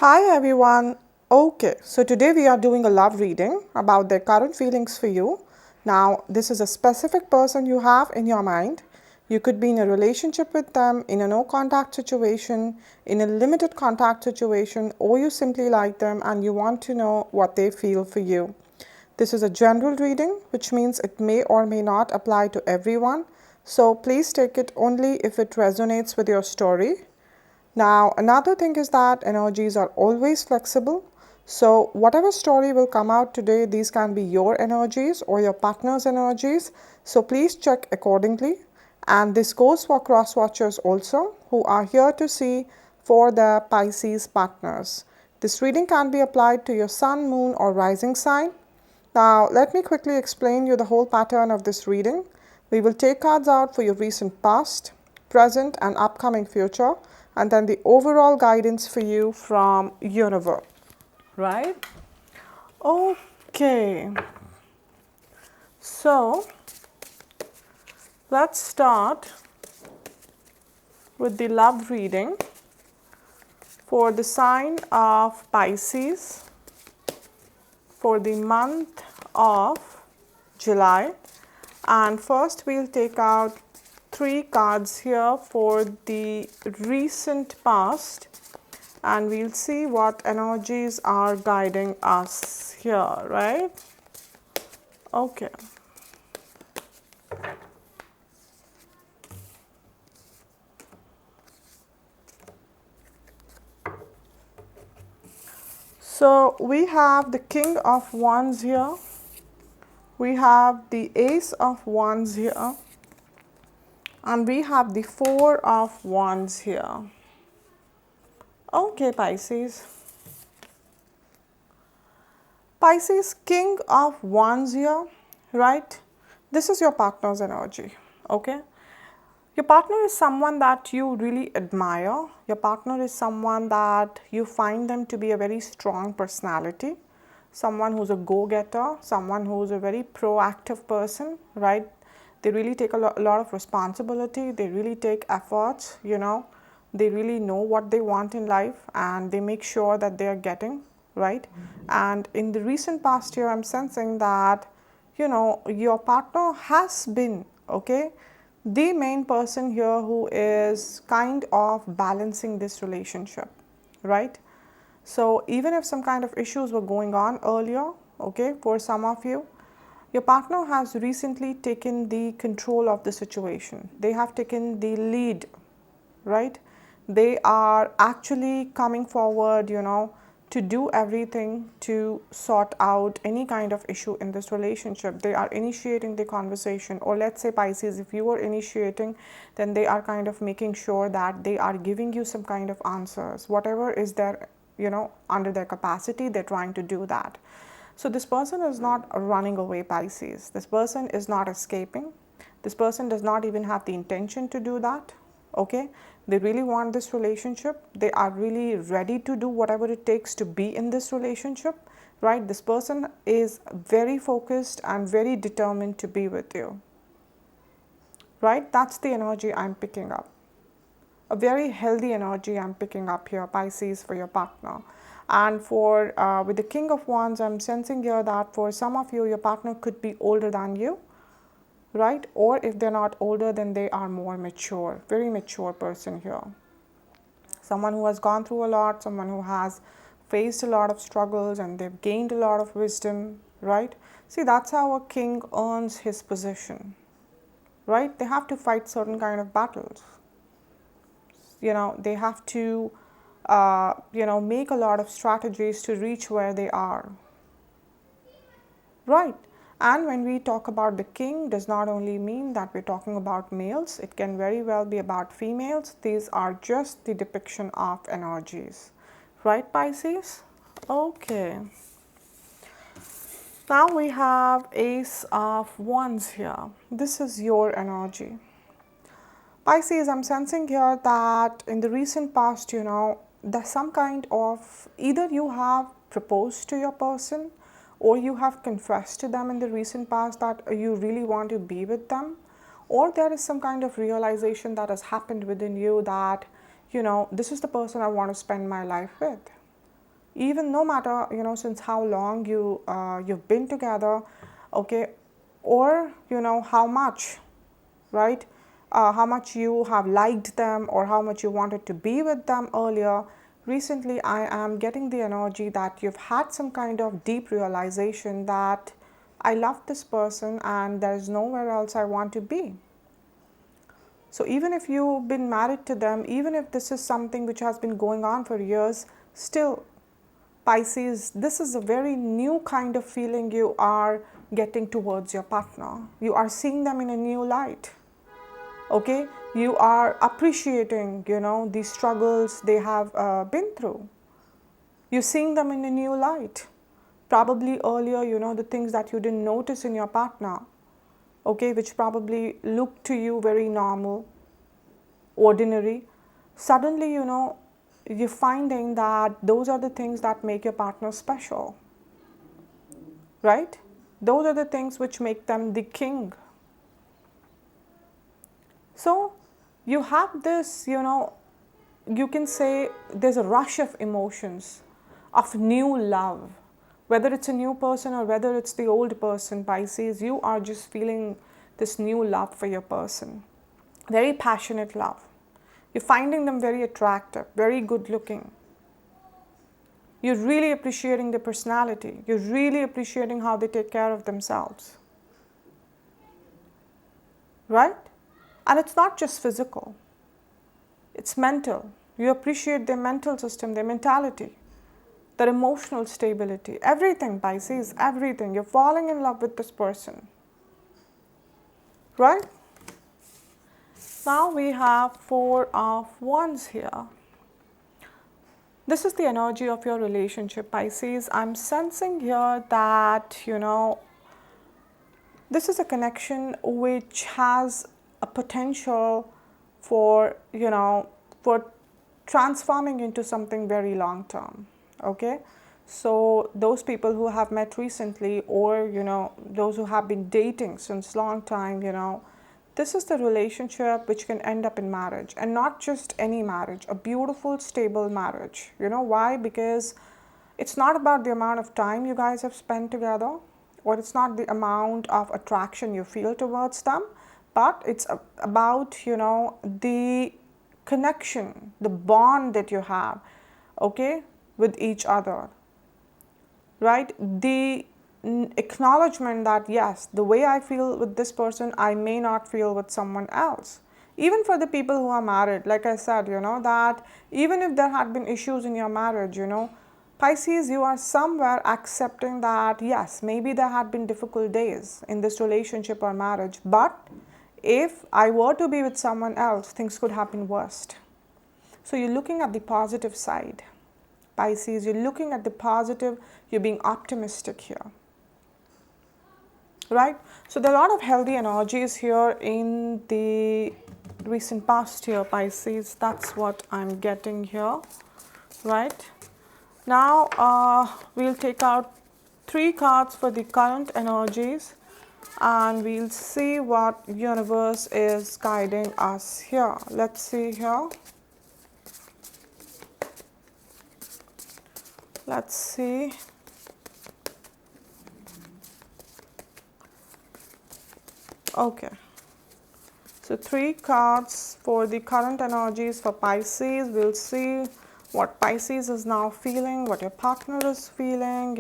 Hi everyone. Okay, so today we are doing a love reading about their current feelings for you. Now, this is a specific person you have in your mind. You could be in a relationship with them, in a no contact situation, in a limited contact situation, or you simply like them and you want to know what they feel for you. This is a general reading, which means it may or may not apply to everyone. So please take it only if it resonates with your story. Now, another thing is that energies are always flexible. So, whatever story will come out today, these can be your energies or your partner's energies. So, please check accordingly. And this goes for cross watchers also, who are here to see for their Pisces partners. This reading can be applied to your sun, moon, or rising sign. Now, let me quickly explain you the whole pattern of this reading. We will take cards out for your recent past, present, and upcoming future, and then the overall guidance for you from universe. Right? Okay. So, let's start with the love reading for the sign of Pisces for the month of July. And first we'll take out 3 cards here for the recent past and we'll see what energies are guiding us here, right? Okay. So we have the King of Wands here. We have the Ace of Wands here. And we have the Four of Wands here. Okay, Pisces. Pisces, King of Wands here, right? This is your partner's energy, okay? Your partner is someone that you really admire. Your partner is someone that you find them to be a very strong personality, someone who's a go-getter, someone who's a very proactive person, right? They really take a lot of responsibility. They really take efforts, you know. They really know what they want in life and they make sure that they are getting, right? And in the recent past year, I'm sensing that, you know, your partner has been, okay, the main person here who is kind of balancing this relationship, right? So even if some kind of issues were going on earlier, okay, for some of you, your partner has recently taken the control of the situation. They have taken the lead, right? They are actually coming forward, you know, to do everything to sort out any kind of issue in this relationship. They are initiating the conversation, or let's say Pisces, if you are initiating, then they are kind of making sure that they are giving you some kind of answers. Whatever is their, you know, under their capacity, they're trying to do that. So this person is not running away, Pisces. This person is not escaping. This person does not even have the intention to do that, okay? They really want this relationship. They are really ready to do whatever it takes to be in this relationship, right? This person is very focused and very determined to be with you, right? That's the energy I'm picking up. A very healthy energy I'm picking up here, Pisces, for your partner. And for with the King of Wands, I'm sensing here that for some of you, your partner could be older than you, right? Or if they're not older, then they are more mature, very mature person here. Someone who has gone through a lot, someone who has faced a lot of struggles and they've gained a lot of wisdom, right? See, that's how a king earns his position, right? They have to fight certain kind of battles. You know, they have to, you know, make a lot of strategies to reach where they are, right? And when we talk about the king, does not only mean that we're talking about males, it can very well be about females. These are just the depiction of energies, right, Pisces? Okay. Now we have Ace of Wands here. This is your energy. Pisces, I'm sensing here that in the recent past, you know, there's some kind of, either you have proposed to your person or you have confessed to them in the recent past that you really want to be with them, or there is some kind of realization that has happened within you that, you know, this is the person I want to spend my life with. even no matter, since how long you've been together, okay, or how much, right, how much you have liked them or how much you wanted to be with them earlier. Recently I am getting the energy that you've had some kind of deep realization that I love this person and there is nowhere else I want to be. So even if you've been married to them, even if this is something which has been going on for years, still, Pisces, this is a very new kind of feeling you are getting towards your partner. You are seeing them in a new light. Okay, you are appreciating, the struggles they have been through. You're seeing them in a new light. Probably earlier, the things that you didn't notice in your partner, okay, which probably looked to you very normal, ordinary, suddenly, you're finding that those are the things that make your partner special, right? Those are the things which make them the king. So you have this, you can say there's a rush of emotions, of new love. Whether it's a new person or whether it's the old person, Pisces, you are just feeling this new love for your person. Very passionate love. You're finding them very attractive, very good looking. You're really appreciating their personality. You're really appreciating how they take care of themselves. Right? And it's not just physical, it's mental. You appreciate their mental system, their mentality, their emotional stability, everything, Pisces, everything. You're falling in love with this person. Right? Now we have Four of Wands here. This is the energy of your relationship, Pisces. I'm sensing here that, this is a connection which has a potential for, for transforming into something very long term. Okay? So those people who have met recently, or, those who have been dating since long time, this is the relationship which can end up in marriage, and not just any marriage, a beautiful, stable marriage. You know why? Because it's not about the amount of time you guys have spent together, or it's not the amount of attraction you feel towards them, but it's about, the connection, the bond that you have, okay, with each other, right? The acknowledgement that yes, the way I feel with this person, I may not feel with someone else. Even for the people who are married, like I said, that even if there had been issues in your marriage, Pisces, you are somewhere accepting that yes, maybe there had been difficult days in this relationship or marriage, but if I were to be with someone else, things could have been worst. So you're looking at the positive side, Pisces. You're looking at the positive, you're being optimistic here. Right? So there are a lot of healthy energies here in the recent past here, Pisces. That's what I'm getting here. Right? Now we'll take out 3 cards for the current energies, and we'll see what universe is guiding us here. Let's see here. Let's see. Okay. So 3 cards for the current energies for Pisces. We'll see what Pisces is now feeling, what your partner is feeling,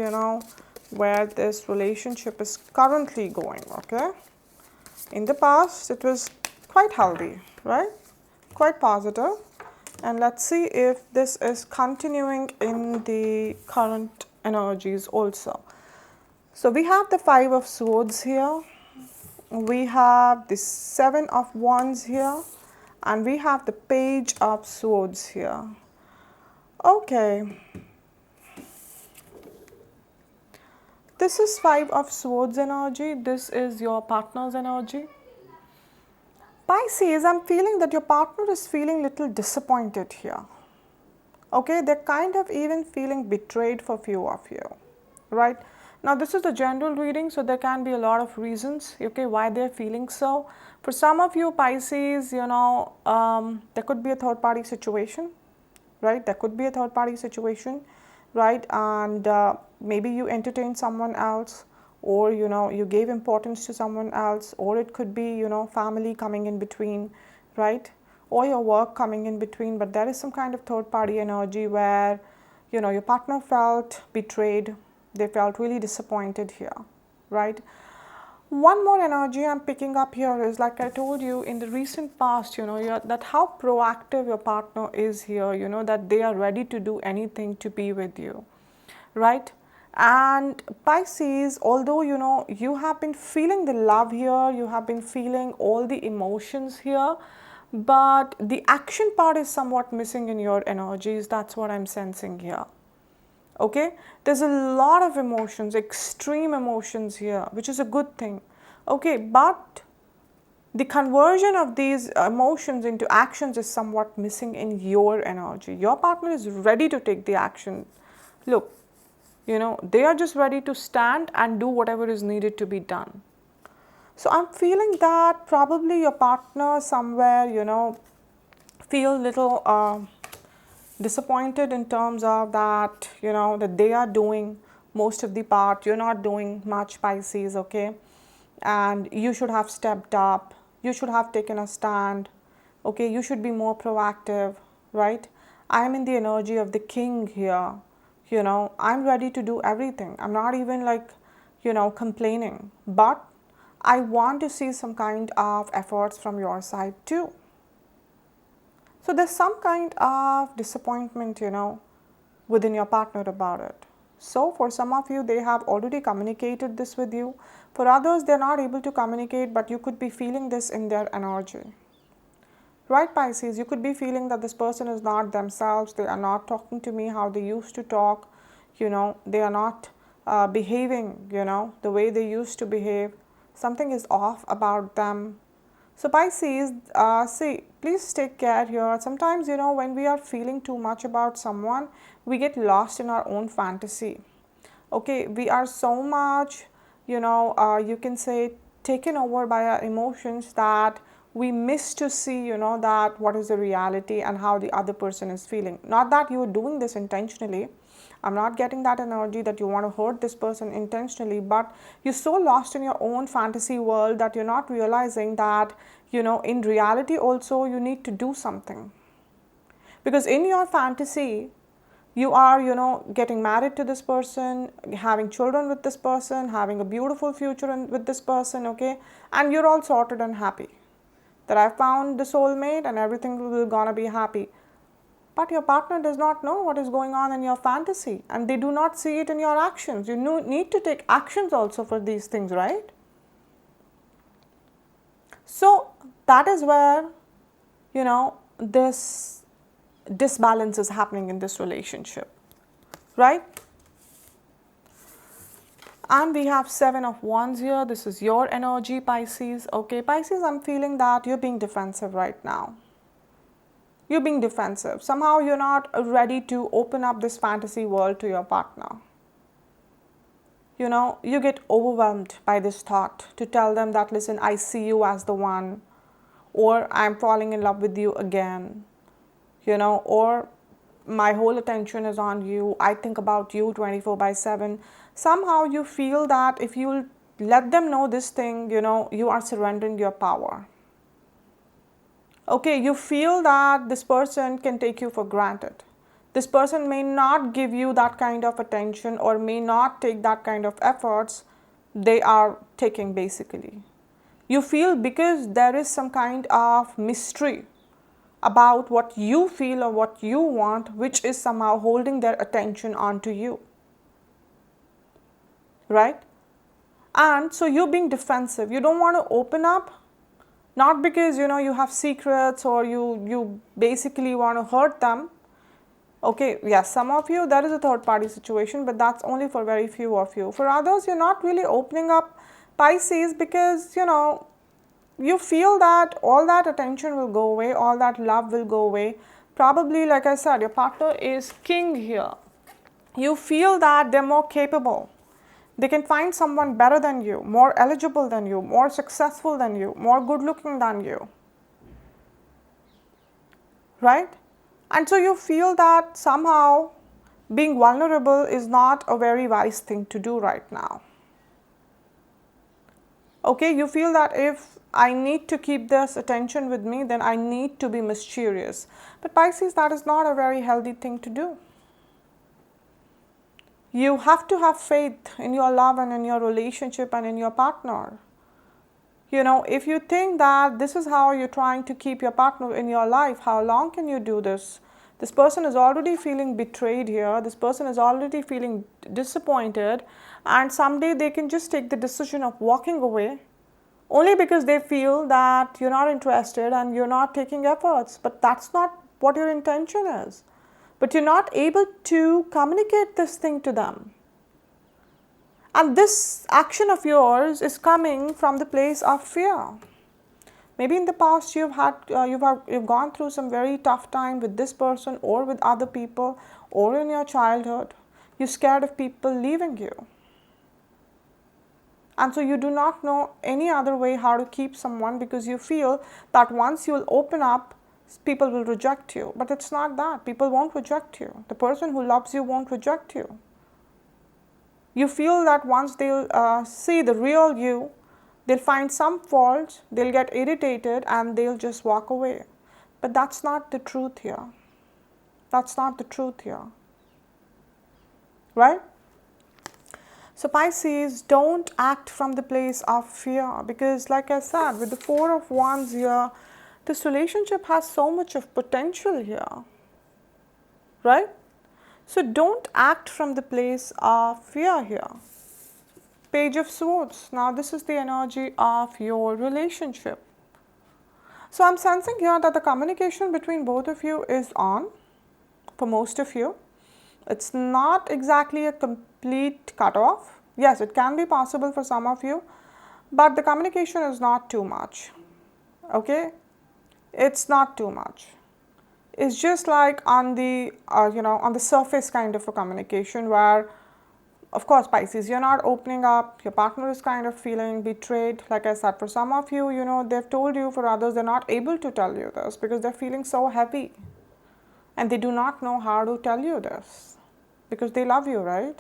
where this relationship is currently going, okay? In the past, it was quite healthy, right? Quite positive. And let's see if this is continuing in the current energies also. So we have the 5 of Swords here. We have the 7 of Wands here, and we have the Page of Swords here. Okay. This is 5 of Swords energy. This is your partner's energy. Pisces, I'm feeling that your partner is feeling a little disappointed here. Okay, they're kind of even feeling betrayed for few of you, right? Now, this is the general reading, so there can be a lot of reasons, okay, why they're feeling so. For some of you, Pisces, there could be a third-party situation, right? There could be a third-party situation right? And maybe you entertain someone else, or you gave importance to someone else, or it could be family coming in between, right? Or your work coming in between. But there is some kind of third party energy where your partner felt betrayed, they felt really disappointed here, right? One more energy I'm picking up here is, like I told you in the recent past, that how proactive your partner is here, that they are ready to do anything to be with you, right? And Pisces, although you have been feeling the love here, you have been feeling all the emotions here, but the action part is somewhat missing in your energies. That's what I'm sensing here. Okay, there's a lot of emotions, extreme emotions here, which is a good thing. Okay, but the conversion of these emotions into actions is somewhat missing in your energy. Your partner is ready to take the action. Look, they are just ready to stand and do whatever is needed to be done. So I'm feeling that probably your partner somewhere feel little disappointed in terms of that that they are doing most of the part, you're not doing much, Pisces. Okay, and you should have stepped up, you should have taken a stand. Okay, you should be more proactive, right? I'm in the energy of the king here. I'm ready to do everything. I'm not even like complaining, but I want to see some kind of efforts from your side too. So there's some kind of disappointment, within your partner about it. So for some of you, they have already communicated this with you. For others, they're not able to communicate, but you could be feeling this in their energy. Right, Pisces, you could be feeling that this person is not themselves. They are not talking to me how they used to talk. They are not behaving, the way they used to behave. Something is off about them. So Pisces, see, please take care here. Sometimes, when we are feeling too much about someone, we get lost in our own fantasy. Okay, we are so much, you can say, taken over by our emotions that we miss to see, that what is the reality and how the other person is feeling. Not that you are doing this intentionally. I'm not getting that energy that you want to hurt this person intentionally, but you're so lost in your own fantasy world that you're not realizing that, in reality also you need to do something. Because in your fantasy, you are, getting married to this person, having children with this person, having a beautiful future with this person, okay? And you're all sorted and happy. That I found the soulmate and everything will gonna be happy. But your partner does not know what is going on in your fantasy, and they do not see it in your actions. You need to take actions also for these things, right? So that is where, this disbalance is happening in this relationship, right? And we have 7 of Wands here. This is your energy, Pisces. Okay, Pisces, I'm feeling that you're being defensive right now. You're being defensive. Somehow you're not ready to open up this fantasy world to your partner. You get overwhelmed by this thought to tell them that, listen, I see you as the one, or I'm falling in love with you again, or my whole attention is on you. I think about you 24/7. Somehow you feel that if you let them know this thing, you are surrendering your power. Okay, you feel that this person can take you for granted. This person may not give you that kind of attention or may not take that kind of efforts they are taking basically. You feel because there is some kind of mystery about what you feel or what you want, which is somehow holding their attention onto you. Right? And so you're being defensive. You don't want to open up, not because you have secrets or you basically want to hurt them. Okay, yes, some of you, that is a third party situation, but that's only for very few of you. For others, you're not really opening up, Pisces, because you feel that all that attention will go away, all that love will go away. Probably, like I said, your partner is king here. You feel that they're more capable. They can find someone better than you, more eligible than you, more successful than you, more good looking than you. Right? And so you feel that somehow being vulnerable is not a very wise thing to do right now. Okay, you feel that if I need to keep this attention with me, then I need to be mysterious. But Pisces, that is not a very healthy thing to do. You have to have faith in your love and in your relationship and in your partner. You know, if you think that this is how you're trying to keep your partner in your life, how long can you do this? This person is already feeling betrayed here. This person is already feeling disappointed. And someday they can just take the decision of walking away only because they feel that you're not interested and you're not taking efforts. But that's not what your intention is. But you're not able to communicate this thing to them. And this action of yours is coming from the place of fear. Maybe in the past you've gone through some very tough time with this person or with other people, or in your childhood. You're scared of people leaving you. And so you do not know any other way how to keep someone, because you feel that once you'll open up, people will reject you. But it's not that. People won't reject you. The person who loves you won't reject you. You feel that once they'll see the real you, they'll find some faults, they'll get irritated and they'll just walk away. But that's not the truth here. That's not the truth here. Right? So Pisces, don't act from the place of fear, because like I said, with the Four of Wands here, this relationship has so much of potential here. Right? So don't act from the place of fear here. Page of Swords. Now this is the energy of your relationship. So I'm sensing here that the communication between both of you is on for most of you. It's not exactly a complete cutoff. Yes, it can be possible for some of you, but the communication is not too much. Okay? It's not too much. It's just like on the on the surface kind of a communication where, of course, Pisces, you're not opening up, your partner is kind of feeling betrayed. Like I said, for some of you, they've told you, for others, they're not able to tell you this because they're feeling so heavy. And they do not know how to tell you this because they love you, right?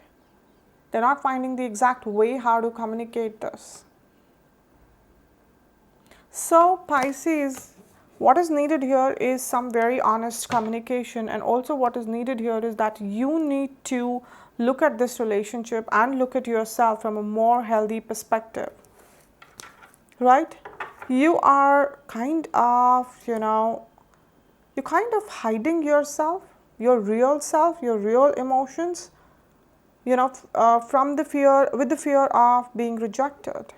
They're not finding the exact way how to communicate this. So, Pisces, what is needed here is some very honest communication, and also what is needed here is that you need to look at this relationship and look at yourself from a more healthy perspective, right? You are kind of, you're kind of hiding yourself, your real self, your real emotions, from the fear, with the fear of being rejected.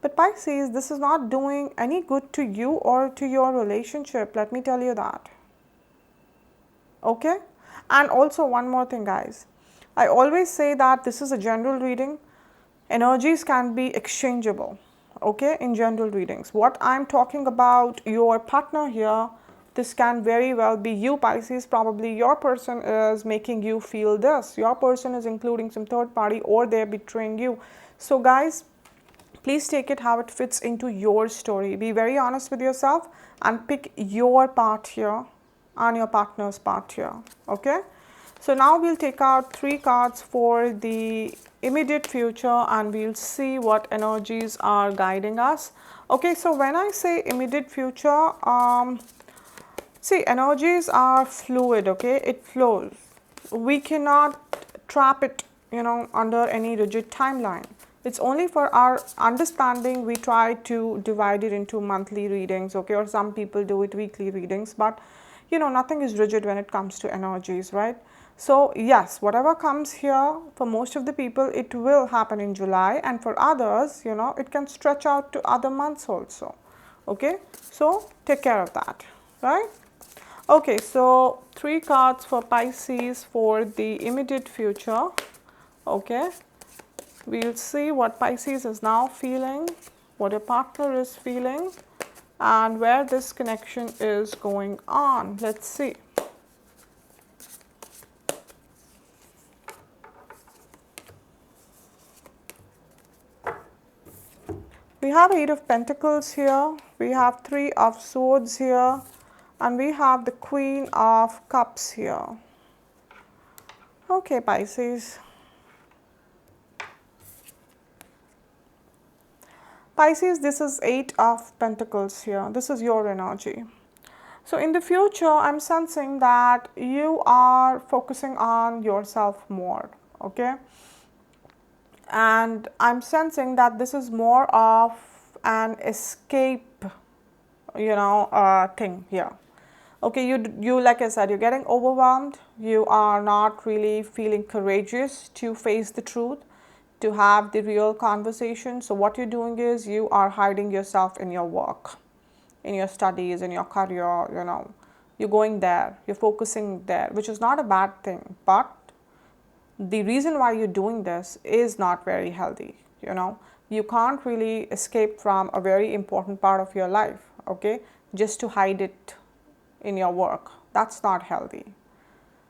But Pisces, this is not doing any good to you or to your relationship. Let me tell you that. Okay? And also one more thing, guys. I always say that this is a general reading. Energies can be exchangeable, okay, in general readings. What I'm talking about, your partner here, this can very well be you, Pisces. Probably your person is making you feel this. Your person is including some third party, or they're betraying you. So guys, please take it how it fits into your story. Be very honest with yourself and pick your part here and your partner's part here. Okay? So now we'll take out 3 cards for the immediate future and we'll see what energies are guiding us. Okay, so when I say immediate future, see, energies are fluid, okay? It flows. We cannot trap it, under any rigid timeline. It's only for our understanding we try to divide it into monthly readings, okay, or some people do it weekly readings, but nothing is rigid when it comes to energies, right? So yes, whatever comes here, for most of the people it will happen in July, and for others, it can stretch out to other months also. Okay, so take care of that, right? Okay, so 3 cards for Pisces for the immediate future. Okay, we'll see what Pisces is now feeling, what your partner is feeling, and where this connection is going on. Let's see. We have 8 of Pentacles here, we have 3 of Swords here, and we have the Queen of Cups here. Okay, Pisces. Pisces, this is Eight of Pentacles here. This is your energy. So in the future, I'm sensing that you are focusing on yourself more, okay? And I'm sensing that this is more of an escape, thing here. Okay, you like I said, you're getting overwhelmed. You are not really feeling courageous to face the truth, to have the real conversation. So what you're doing is you are hiding yourself in your work, in your studies, in your career. You're going there, you're focusing there, which is not a bad thing. But the reason why you're doing this is not very healthy. You can't really escape from a very important part of your life, okay, just to hide it in your work. That's not healthy.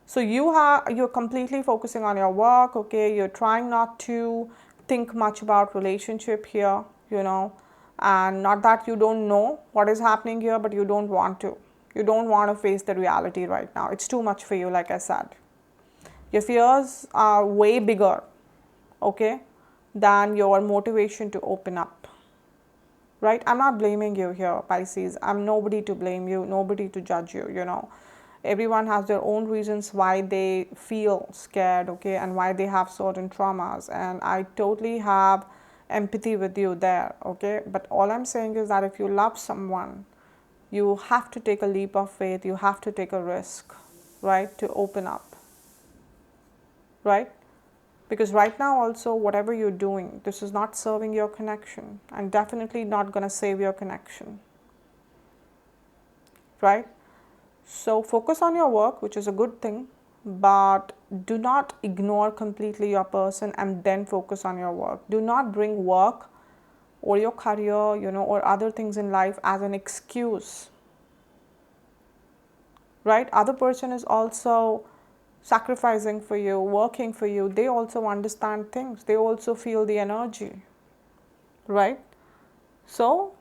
So you're completely focusing on your work, okay? You're trying not to think much about relationship here, and not that you don't know what is happening here, but you don't want to. You don't want to face the reality right now. It's too much for you, like I said. Your fears are way bigger, okay, than your motivation to open up. Right? I'm not blaming you here, Pisces. I'm nobody to blame you, nobody to judge you, Everyone has their own reasons why they feel scared, okay, and why they have certain traumas. And I totally have empathy with you there, okay? But all I'm saying is that if you love someone, you have to take a leap of faith, you have to take a risk, right, to open up, right? Because right now also, whatever you're doing, this is not serving your connection and definitely not going to save your connection, right? So focus on your work, which is a good thing, but do not ignore completely your person and then focus on your work. Do not bring work or your career, or other things in life as an excuse, right? Other person is also sacrificing for you, working for you. They also understand things. They also feel the energy, right? So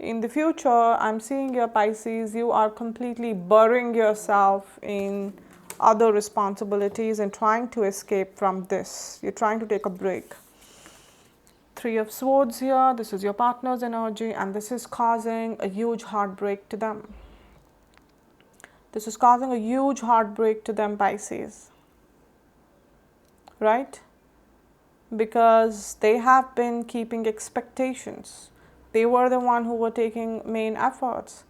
in the future, I'm seeing your Pisces, you are completely burying yourself in other responsibilities and trying to escape from this. You're trying to take a break. Three of Swords here, this is your partner's energy, and this is causing a huge heartbreak to them. This is causing a huge heartbreak to them, Pisces. Right? Because they have been keeping expectations. They were the one who were taking main efforts.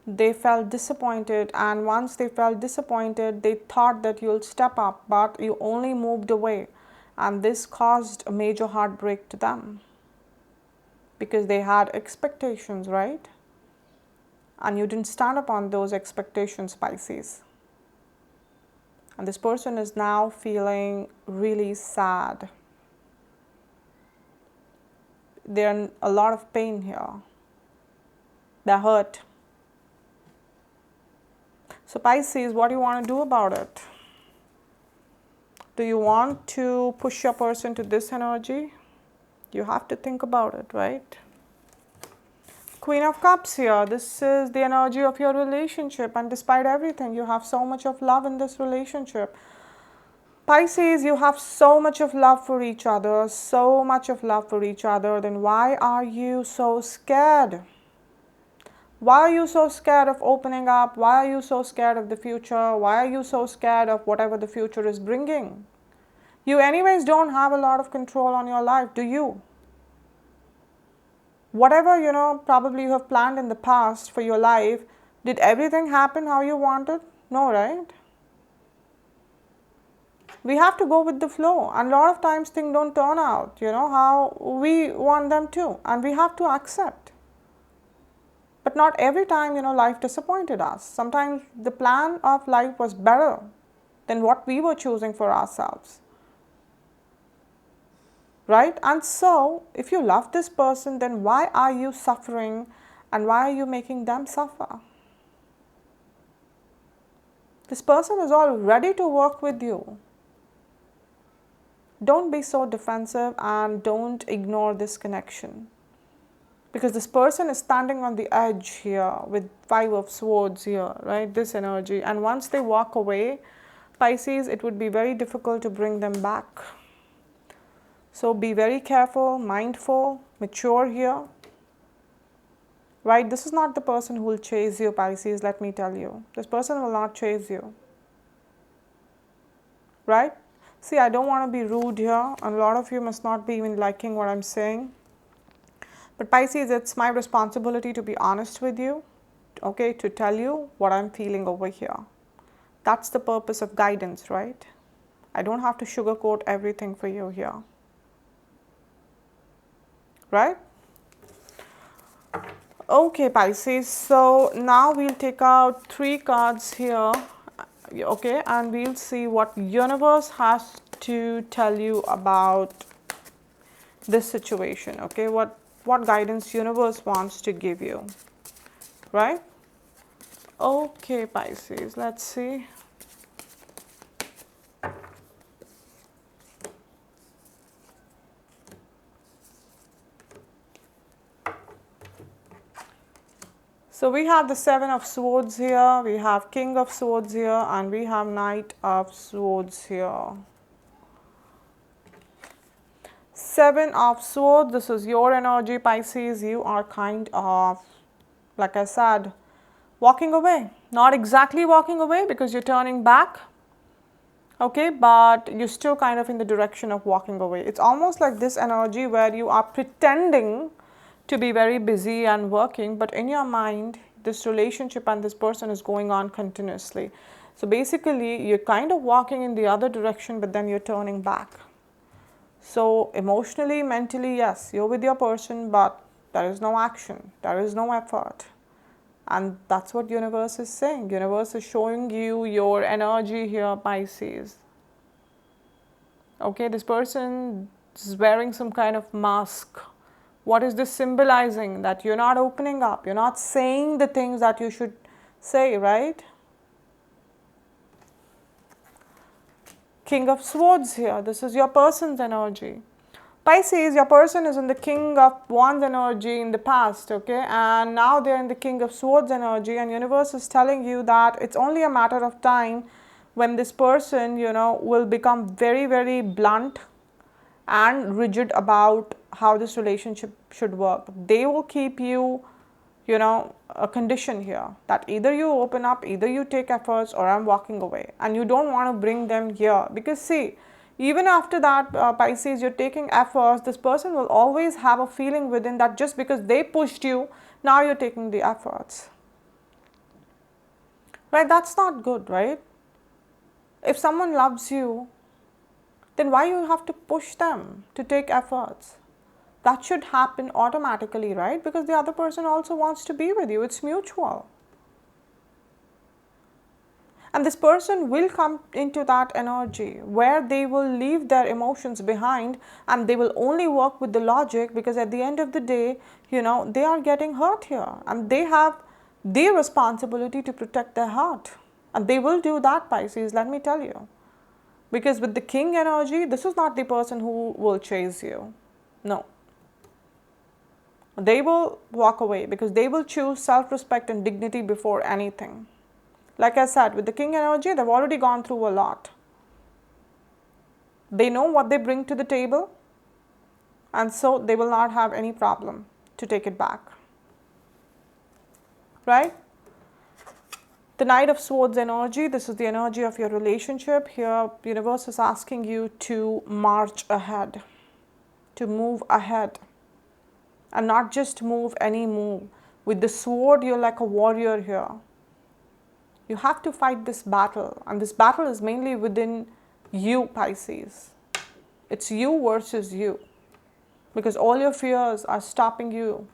They felt disappointed, and once they felt disappointed, they thought that you'll step up, but you only moved away. And this caused a major heartbreak to them. Because they had expectations, right? And you didn't stand up on those expectations, Pisces. And this person is now feeling really sad. They're in a lot of pain here. They're hurt. So Pisces, what do you want to do about it? Do you want to push your person to this energy? You have to think about it, right? Queen of Cups here. This is the energy of your relationship, and despite everything, you have so much of love in this relationship. Pisces, you have so much of love for each other, so much of love for each other. Then why are you so scared? Why are you so scared of opening up? Why are you so scared of the future? Why are you so scared of whatever the future is bringing? You anyways don't have a lot of control on your life, do you? Whatever, probably you have planned in the past for your life, did everything happen how you wanted? No, right? We have to go with the flow, and a lot of times things don't turn out, how we want them to, and we have to accept. But not every time, life disappointed us. Sometimes the plan of life was better than what we were choosing for ourselves. Right? And so, if you love this person, then why are you suffering and why are you making them suffer? This person is all ready to work with you. Don't be so defensive and don't ignore this connection. Because this person is standing on the edge here with Five of Swords here, right? This energy. And once they walk away Pisces, it would be very difficult to bring them back. So be very careful, mindful, mature here. Right? This is not the person who will chase you, Pisces, let me tell you. This person will not chase you. Right? See, I don't want to be rude here, and a lot of you must not be even liking what I'm saying. But Pisces, it's my responsibility to be honest with you, okay, to tell you what I'm feeling over here. That's the purpose of guidance, right? I don't have to sugarcoat everything for you here. Right? Okay, Pisces, so now we'll take out 3 cards here, okay, and we'll see what universe has to tell you about this situation, okay, what guidance universe wants to give you, right? Okay, Pisces, let's see. So we have the 7 of Swords here, we have King of Swords here, and we have Knight of Swords here. 7 of Swords, this is your energy, Pisces. You are kind of, like I said, walking away. Not exactly walking away because you're turning back, okay, but you're still kind of in the direction of walking away. It's almost like this energy where you are pretending to be very busy and working, but in your mind, this relationship and this person is going on continuously. So basically, you're kind of walking in the other direction, but then you're turning back. So emotionally, mentally, yes, you're with your person, but there is no action, there is no effort. And that's what universe is saying. Universe is showing you your energy here, Pisces. Okay, this person is wearing some kind of mask. What is this symbolizing? That you're not opening up, you're not saying the things that you should say, right? King of Swords here, this is your person's energy. Pisces, your person is in the King of Wands energy in the past, okay, and now they're in the King of Swords energy, and universe is telling you that it's only a matter of time when this person, you know, will become very, very blunt and rigid about how this relationship should work. They will keep you, you know, a condition here that either you open up, either you take efforts, or I'm walking away. And you don't want to bring them here because see, even after that, Pisces, you're taking efforts, this person will always have a feeling within that just because they pushed you, now you're taking the efforts. Right? That's not good, right? If someone loves you, then why you have to push them to take efforts? That should happen automatically, right? Because the other person also wants to be with you. It's mutual. And this person will come into that energy where they will leave their emotions behind and they will only work with the logic, because at the end of the day, you know, they are getting hurt here and they have the responsibility to protect their heart. And they will do that, Pisces, let me tell you. Because with the King energy, this is not the person who will chase you. No. They will walk away because they will choose self-respect and dignity before anything. Like I said, with the King energy, they've already gone through a lot. They know what they bring to the table, and so they will not have any problem to take it back. Right? The Knight of Swords energy, this is the energy of your relationship. Here, the universe is asking you to march ahead, to move ahead, and not just move any move. With the sword, you're like a warrior here. You have to fight this battle, and this battle is mainly within you, Pisces. It's you versus you, because all your fears are stopping you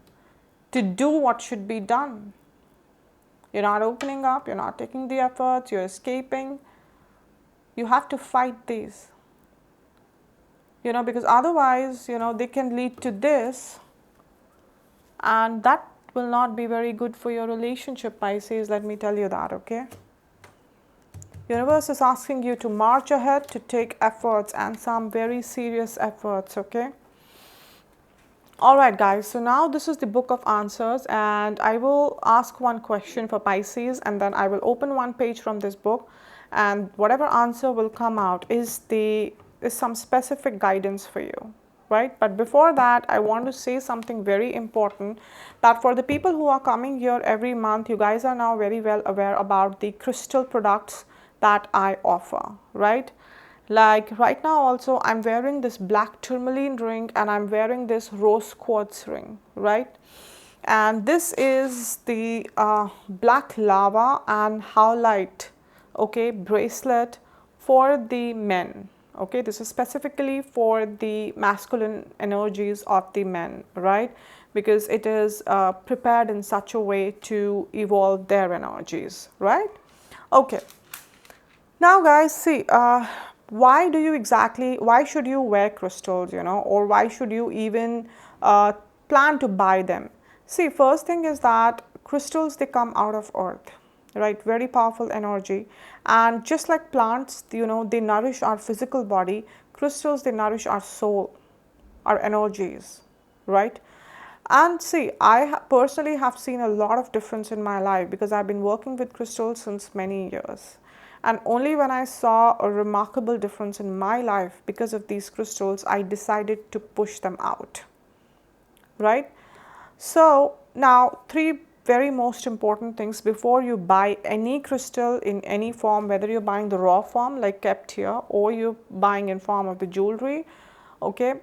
to do what should be done. You're not opening up, you're not taking the efforts, you're escaping. You have to fight these, you know, because otherwise, you know, they can lead to this, and that will not be very good for your relationship, Pisces, let me tell you that, okay? Universe is asking you to march ahead, to take efforts, and some very serious efforts, okay? Alright guys, so now this is the book of answers, and I will ask one question for Pisces, and then I will open one page from this book, and whatever answer will come out is some specific guidance for you, right? But before that, I want to say something very important, that for the people who are coming here every month, you guys are now very well aware about the crystal products that I offer, right? Like right now also, I'm wearing this black tourmaline ring and I'm wearing this rose quartz ring, right? And this is the black lava and howlite, okay, bracelet for the men. Okay, this is specifically for the masculine energies of the men, right? Because it is prepared in such a way to evolve their energies, right? Okay. Now guys, see, why should you wear crystals, or why should you even plan to buy them? See, first thing is that crystals, they come out of earth, right? Very powerful energy. And just like plants, they nourish our physical body, crystals, they nourish our soul, our energies, right? And see, I personally have seen a lot of difference in my life because I've been working with crystals since many years. And only when I saw a remarkable difference in my life because of these crystals, I decided to push them out, right? So now, three very most important things before you buy any crystal in any form, whether you're buying the raw form like kept here, or you're buying in form of the jewelry, okay,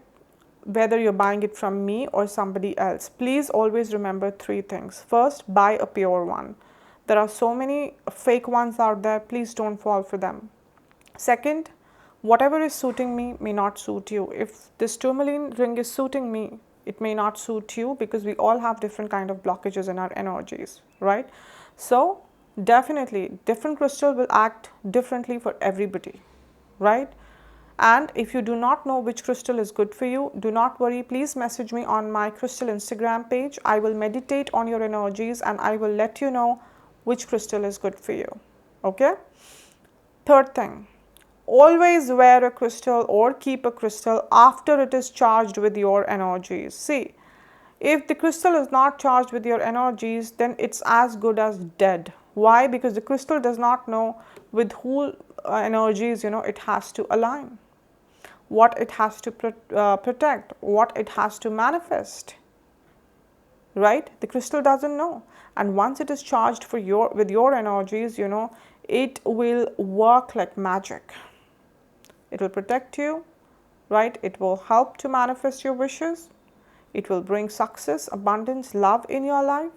whether you're buying it from me or somebody else, please always remember three things. First, buy a pure one. There are so many fake ones out there, please don't fall for them. Second, whatever is suiting me may not suit you. If this tourmaline ring is suiting me, it may not suit you because we all have different kind of blockages in our energies, right? So definitely different crystal will act differently for everybody, right? And if you do not know which crystal is good for you, do not worry, please message me on my crystal Instagram page. I will meditate on your energies and I will let you know which crystal is good for you, okay? Third thing, always wear a crystal or keep a crystal after it is charged with your energies. See, if the crystal is not charged with your energies, then it's as good as dead. Why? Because the crystal does not know with who energies, it has to align, what it has to protect, what it has to manifest, right? The crystal doesn't know. And once it is charged with your energies, it will work like magic. It will protect you, right? It will help to manifest your wishes. It will bring success, abundance, love in your life,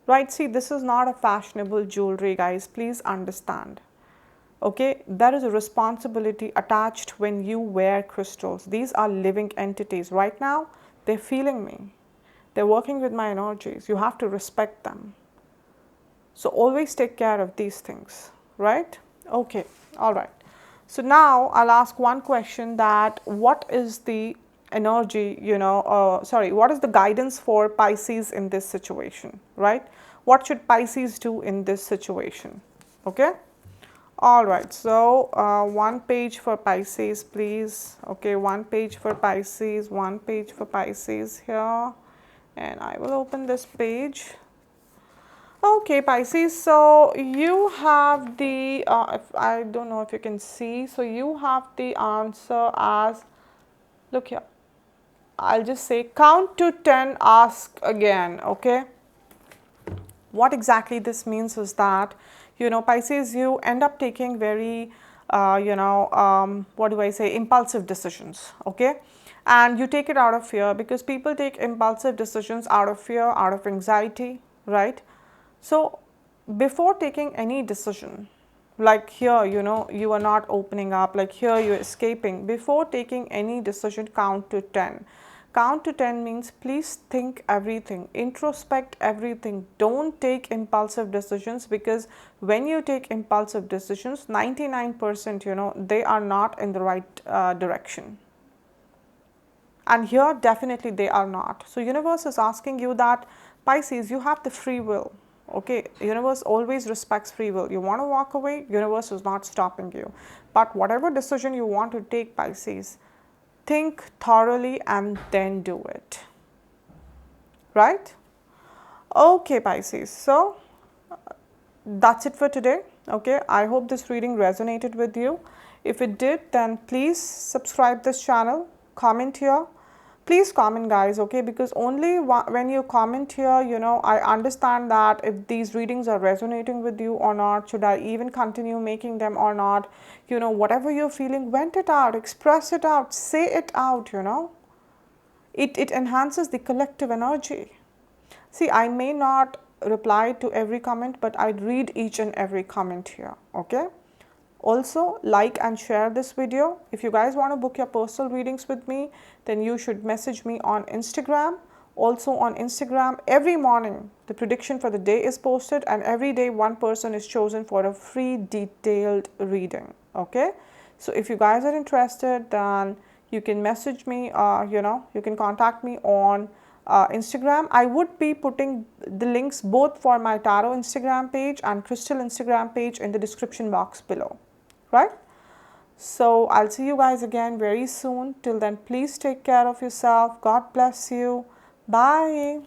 right? See, this is not a fashionable jewelry, guys. Please understand. Okay, there is a responsibility attached when you wear crystals. These are living entities. Right now, they're feeling me. They're working with my energies. You have to respect them. So always take care of these things, right? Okay, all right. So now I'll ask one question, that what is the energy, what is the guidance for Pisces in this situation, right? What should Pisces do in this situation, okay? All right, so one page for Pisces, please. Okay, one page for Pisces, one page for Pisces here. And I will open this page. Okay, Pisces, so you have the, if I don't know if you can see, so you have the answer as, look here, I'll just say count to 10, ask again, okay? What exactly this means is that, Pisces, you end up taking very, impulsive decisions, okay? And you take it out of fear, because people take impulsive decisions out of fear, out of anxiety, right? So before taking any decision, like here, you are not opening up, like here you're escaping, before taking any decision, count to 10. Count to 10 means please think everything, introspect everything. Don't take impulsive decisions, because when you take impulsive decisions, 99%, they are not in the right direction. And here definitely they are not. So universe is asking you that, Pisces, you have the free will. Okay, universe always respects free will. You want to walk away, universe is not stopping you. But whatever decision you want to take, Pisces, think thoroughly and then do it, right? Okay, Pisces, so that's it for today. Okay, I hope this reading resonated with you. If it did, then please subscribe this channel, comment here. Please comment, guys, okay, because only when you comment here, you know, I understand that if these readings are resonating with you or not, should I even continue making them or not. You know, whatever you're feeling, vent it out, express it out, say it out, you know. It enhances the collective energy. See, I may not reply to every comment, but I read each and every comment here, okay? Also, like and share this video. If you guys want to book your personal readings with me, then you should message me on Instagram. Also on Instagram, every morning, the prediction for the day is posted, and every day one person is chosen for a free detailed reading, okay? So if you guys are interested, then you can message me, you know, you can contact me on Instagram. I would be putting the links both for my tarot Instagram page and crystal Instagram page in the description box below, right? So I'll see you guys again very soon. Till then, please take care of yourself. God bless you. Bye.